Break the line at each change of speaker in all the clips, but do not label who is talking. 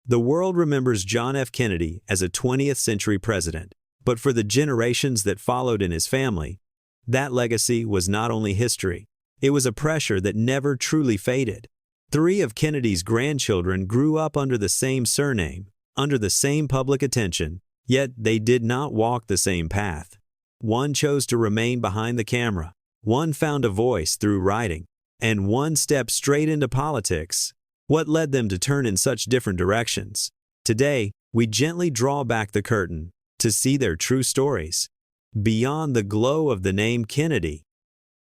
The world remembers John F. Kennedy as a 20th century president, but for the generations that followed in his family, that legacy was not only history, it was a pressure that never truly faded. 3 of Kennedy's grandchildren grew up under the same surname, under the same public attention, yet they did not walk the same path. One chose to remain behind the camera, one found a voice through writing, and one stepped straight into politics. What led them to turn in such different directions? Today, we gently draw back the curtain to see their true stories. Beyond the glow of the name Kennedy.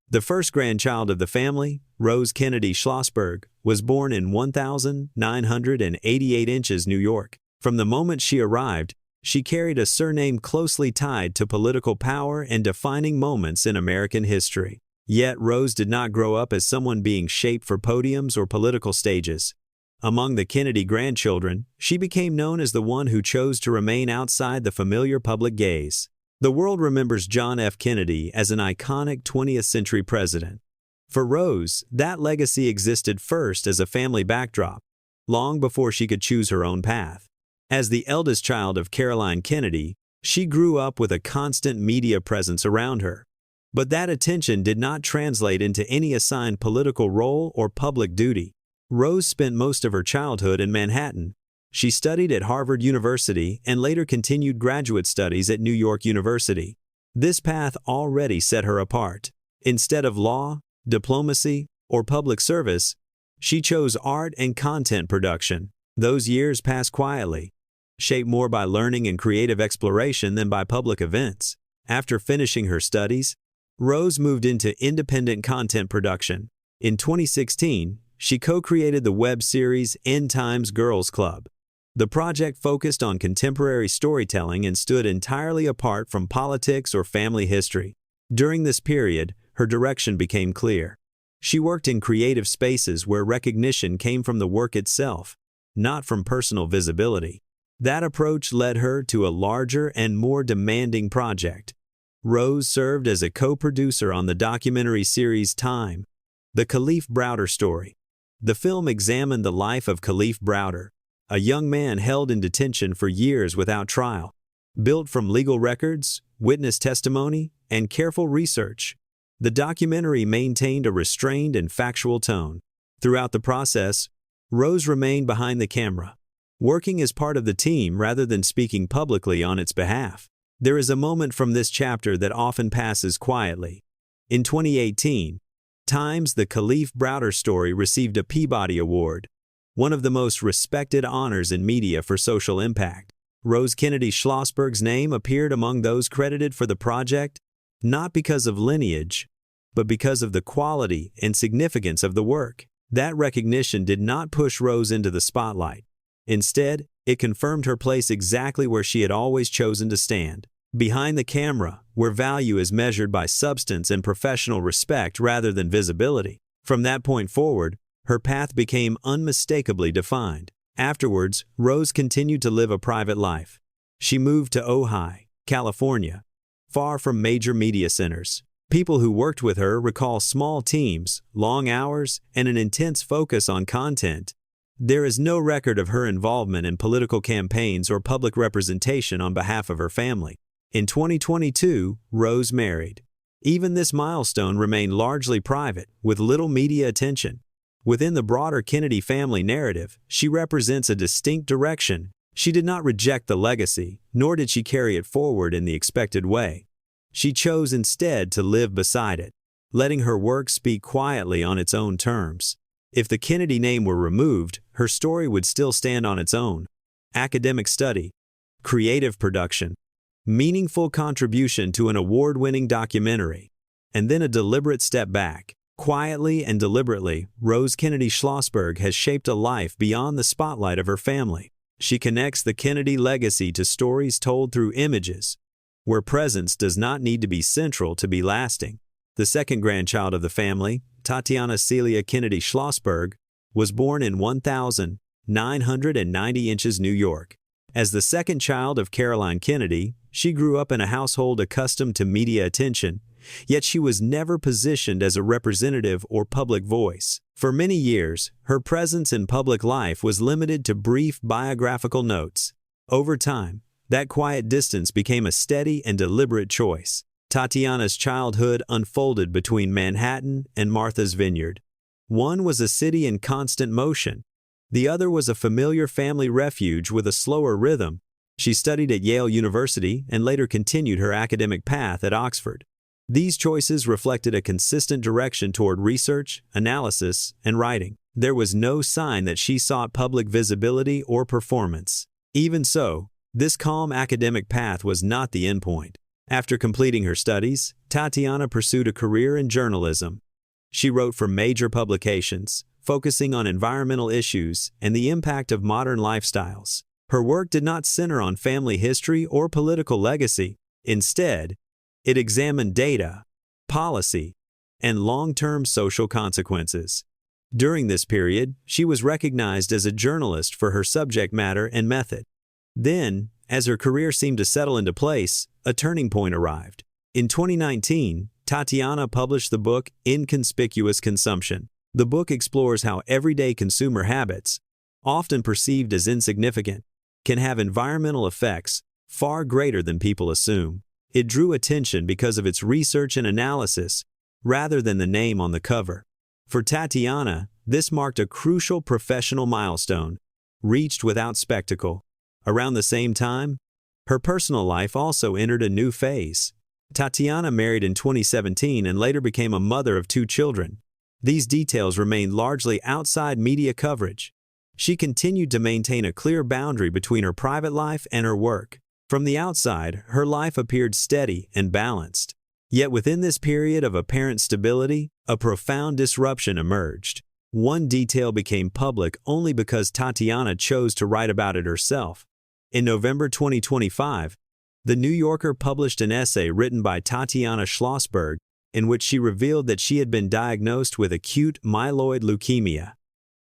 The first grandchild of the family, Rose Kennedy Schlossberg, was born in 1988 inches, New York. From the moment she arrived, she carried a surname closely tied to political power and defining moments in American history. Yet Rose did not grow up as someone being shaped for podiums or political stages. Among the Kennedy grandchildren, she became known as the one who chose to remain outside the familiar public gaze. The world remembers John F. Kennedy as an iconic 20th century president. For Rose, that legacy existed first as a family backdrop, long before she could choose her own path. As the eldest child of Caroline Kennedy, she grew up with a constant media presence around her. But that attention did not translate into any assigned political role or public duty. Rose spent most of her childhood in Manhattan. She studied at Harvard University and later continued graduate studies at New York University. This path already set her apart. Instead of law, diplomacy, or public service, she chose art and content production. Those years passed quietly, shaped more by learning and creative exploration than by public events. After finishing her studies, Rose moved into independent content production. In 2016, she co-created the web series End Times Girls Club. The project focused on contemporary storytelling and stood entirely apart from politics or family history. During this period, her direction became clear. She worked in creative spaces where recognition came from the work itself, not from personal visibility. That approach led her to a larger and more demanding project. Rose served as a co-producer on the documentary series Time, the Kalief Browder story. The film examined the life of Kalief Browder, a young man held in detention for years without trial. Built from legal records, witness testimony, and careful research, the documentary maintained a restrained and factual tone. Throughout the process, Rose remained behind the camera, working as part of the team rather than speaking publicly on its behalf. There is a moment from this chapter that often passes quietly. In 2018, Time's The Kalief Browder Story received a Peabody Award, one of the most respected honors in media for social impact. Rose Kennedy Schlossberg's name appeared among those credited for the project, not because of lineage, but because of the quality and significance of the work. That recognition did not push Rose into the spotlight. Instead, it confirmed her place exactly where she had always chosen to stand, behind the camera, where value is measured by substance and professional respect rather than visibility. From that point forward, her path became unmistakably defined. Afterwards, Rose continued to live a private life. She moved to Ojai, California, far from major media centers. People who worked with her recall small teams, long hours, and an intense focus on content. There is no record of her involvement in political campaigns or public representation on behalf of her family. In 2022, Rose married. Even this milestone remained largely private, with little media attention. Within the broader Kennedy family narrative, she represents a distinct direction. She did not reject the legacy, nor did she carry it forward in the expected way. She chose instead to live beside it, letting her work speak quietly on its own terms. If the Kennedy name were removed, her story would still stand on its own. Academic study, creative production, meaningful contribution to an award-winning documentary, and then a deliberate step back. Quietly and deliberately, Rose Kennedy Schlossberg has shaped a life beyond the spotlight of her family. She connects the Kennedy legacy to stories told through images, where presence does not need to be central to be lasting. The second grandchild of the family, Tatiana Kennedy Schlossberg, was born in 1990 inches, New York. As the second child of Caroline Kennedy, she grew up in a household accustomed to media attention, Yet she was never positioned as a representative or public voice. For many years, her presence in public life was limited to brief biographical notes. Over time, that quiet distance became a steady and deliberate choice. Tatiana's childhood unfolded between Manhattan and Martha's Vineyard. One was a city in constant motion. The other was a familiar family refuge with a slower rhythm. She studied at Yale University and later continued her academic path at Oxford. These choices reflected a consistent direction toward research, analysis, and writing. There was no sign that she sought public visibility or performance. Even so, this calm academic path was not the endpoint. After completing her studies, Tatiana pursued a career in journalism. She wrote for major publications, focusing on environmental issues and the impact of modern lifestyles. Her work did not center on family history or political legacy. Instead, it examined data, policy, and long-term social consequences. During this period, she was recognized as a journalist for her subject matter and method. Then, as her career seemed to settle into place, a turning point arrived. In 2019, Tatiana published the book Inconspicuous Consumption. The book explores how everyday consumer habits, often perceived as insignificant, can have environmental effects far greater than people assume. It drew attention because of its research and analysis, rather than the name on the cover. For Tatiana, this marked a crucial professional milestone, reached without spectacle. Around the same time, her personal life also entered a new phase. Tatiana married in 2017 and later became a mother of 2 children. These details remained largely outside media coverage. She continued to maintain a clear boundary between her private life and her work. From the outside, her life appeared steady and balanced. Yet within this period of apparent stability, a profound disruption emerged. One detail became public only because Tatiana chose to write about it herself. In November 2025, The New Yorker published an essay written by Tatiana Schlossberg in which she revealed that she had been diagnosed with acute myeloid leukemia.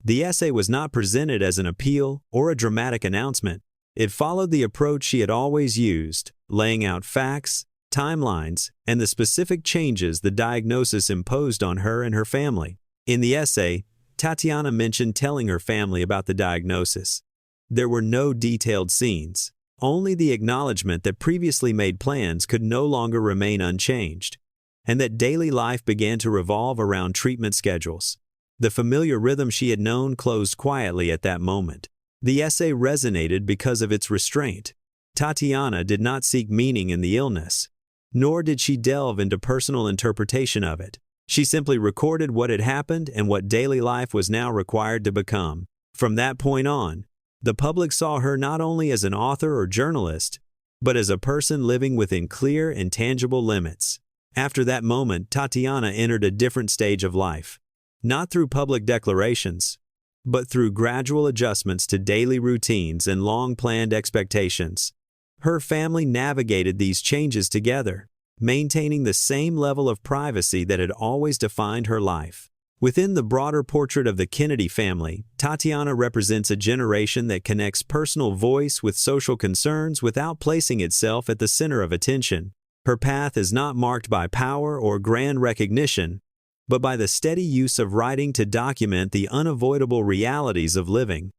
The essay was not presented as an appeal or a dramatic announcement. It followed the approach she had always used, laying out facts, timelines, and the specific changes the diagnosis imposed on her and her family. In the essay, Tatiana mentioned telling her family about the diagnosis. There were no detailed scenes, only the acknowledgement that previously made plans could no longer remain unchanged, and that daily life began to revolve around treatment schedules. The familiar rhythm she had known closed quietly at that moment. The essay resonated because of its restraint. Tatiana did not seek meaning in the illness, nor did she delve into personal interpretation of it. She simply recorded what had happened and what daily life was now required to become. From that point on, the public saw her not only as an author or journalist, but as a person living within clear and tangible limits. After that moment, Tatiana entered a different stage of life, not through public declarations, but through gradual adjustments to daily routines and long-planned expectations. Her family navigated these changes together, maintaining the same level of privacy that had always defined her life. Within the broader portrait of the Kennedy family, Tatiana represents a generation that connects personal voice with social concerns without placing itself at the center of attention. Her path is not marked by power or grand recognition, but by the steady use of writing to document the unavoidable realities of living.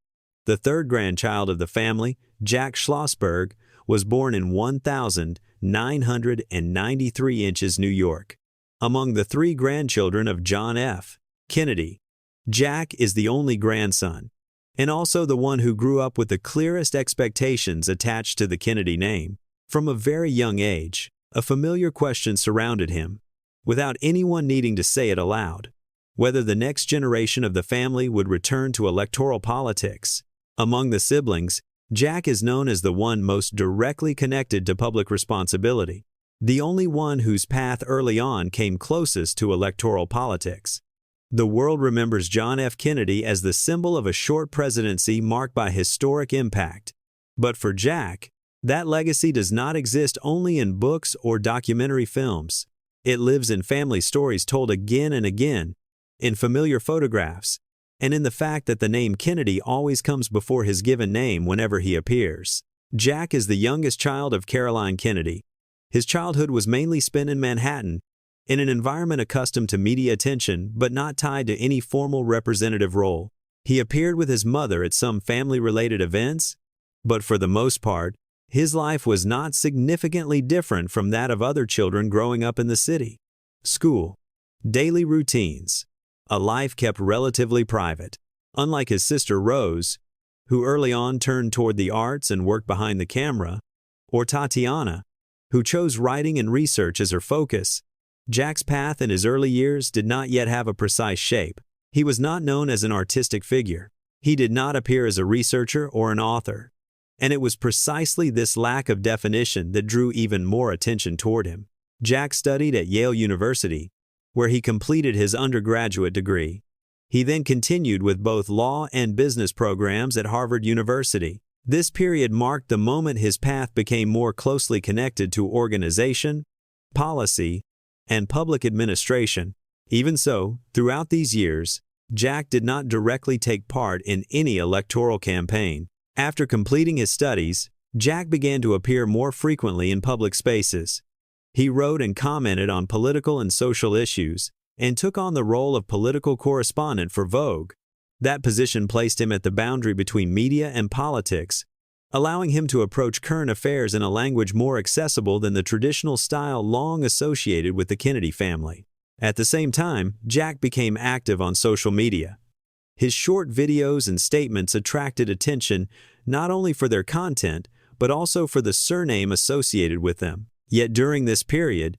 The third grandchild of the family, Jack Schlossberg, was born in 1993 New York. Among the 3 grandchildren of John F. Kennedy, Jack is the only grandson, and also the one who grew up with the clearest expectations attached to the Kennedy name. From a very young age, a familiar question surrounded him, without anyone needing to say it aloud: whether the next generation of the family would return to electoral politics. Among the siblings, Jack is known as the one most directly connected to public responsibility, the only one whose path early on came closest to electoral politics. The world remembers John F. Kennedy as the symbol of a short presidency marked by historic impact. But for Jack, that legacy does not exist only in books or documentary films. It lives in family stories told again and again, in familiar photographs, and in the fact that the name Kennedy always comes before his given name whenever he appears. Jack is the youngest child of Caroline Kennedy. His childhood was mainly spent in Manhattan, In an environment accustomed to media attention but not tied to any formal representative role, he appeared with his mother at some family-related events, but for the most part, his life was not significantly different from that of other children growing up in the city. School, daily routines, a life kept relatively private. Unlike his sister Rose, who early on turned toward the arts and worked behind the camera, or Tatiana, who chose writing and research as her focus, Jack's path in his early years did not yet have a precise shape. He was not known as an artistic figure. He did not appear as a researcher or an author. And it was precisely this lack of definition that drew even more attention toward him. Jack studied at Yale University, where he completed his undergraduate degree. He then continued with both law and business programs at Harvard University. This period marked the moment his path became more closely connected to organization, policy, and public administration. Even so, throughout these years, Jack did not directly take part in any electoral campaign. After completing his studies, Jack began to appear more frequently in public spaces. He wrote and commented on political and social issues, and took on the role of political correspondent for Vogue. That position placed him at the boundary between media and politics, allowing him to approach current affairs in a language more accessible than the traditional style long associated with the Kennedy family. At the same time, Jack became active on social media. His short videos and statements attracted attention not only for their content, but also for the surname associated with them. Yet during this period,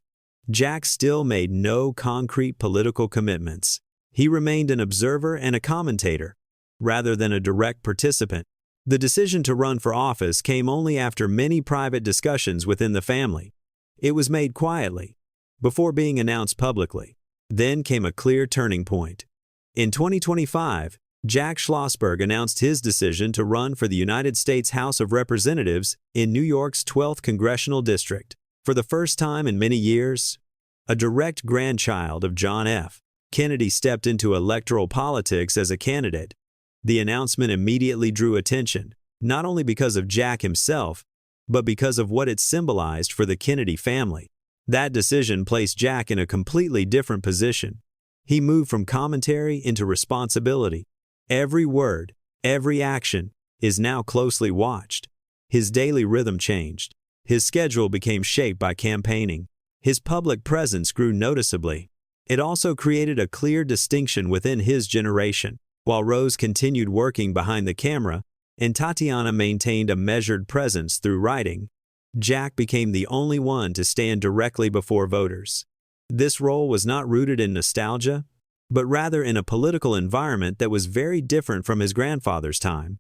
Jack still made no concrete political commitments. He remained an observer and a commentator, rather than a direct participant. The decision to run for office came only after many private discussions within the family. It was made quietly, before being announced publicly. Then came a clear turning point. In 2025, Jack Schlossberg announced his decision to run for the United States House of Representatives in New York's 12th Congressional District. For the first time in many years, a direct grandchild of John F. Kennedy stepped into electoral politics as a candidate. The announcement immediately drew attention, not only because of Jack himself, but because of what it symbolized for the Kennedy family. That decision placed Jack in a completely different position. He moved from commentary into responsibility. Every word, every action is now closely watched. His daily rhythm changed. His schedule became shaped by campaigning. His public presence grew noticeably. It also created a clear distinction within his generation. While Rose continued working behind the camera and Tatiana maintained a measured presence through writing, Jack became the only one to stand directly before voters. This role was not rooted in nostalgia, but rather in a political environment that was very different from his grandfather's time.